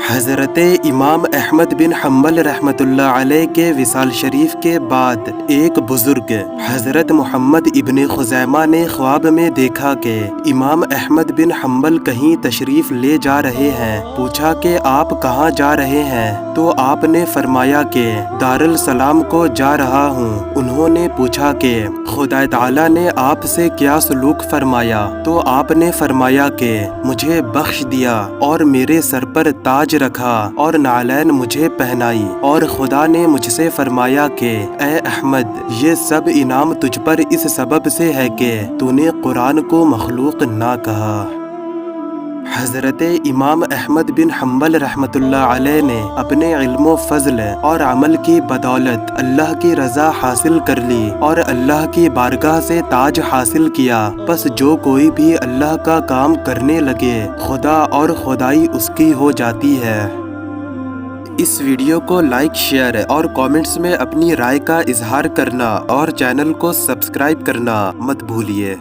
حضرت امام احمد بن حنبل رحمۃ اللہ علیہ کے وصال شریف کے بعد ایک بزرگ حضرت محمد ابن خزیمہ نے خواب میں دیکھا کہ امام احمد بن حنبل کہیں تشریف لے جا رہے ہیں۔ پوچھا کہ آپ کہاں جا رہے ہیں؟ تو آپ نے فرمایا کہ دارالسلام کو جا رہا ہوں۔ انہوں نے پوچھا کہ خدا تعالی نے آپ سے کیا سلوک فرمایا؟ تو آپ نے فرمایا کہ مجھے بخش دیا اور میرے سر پر تاج رکھا اور نعلین مجھے پہنائی، اور خدا نے مجھ سے فرمایا کہ اے احمد، یہ سب انعام تجھ پر اس سبب سے ہے کہ تو نے قرآن کو مخلوق نہ کہا۔ حضرت امام احمد بن حنبل رحمۃ اللہ علیہ نے اپنے علم و فضل اور عمل کی بدولت اللہ کی رضا حاصل کر لی اور اللہ کی بارگاہ سے تاج حاصل کیا۔ پس جو کوئی بھی اللہ کا کام کرنے لگے، خدا اور خدائی اس کی ہو جاتی ہے۔ اس ویڈیو کو لائک، شیئر اور کامنٹس میں اپنی رائے کا اظہار کرنا اور چینل کو سبسکرائب کرنا مت بھولیے۔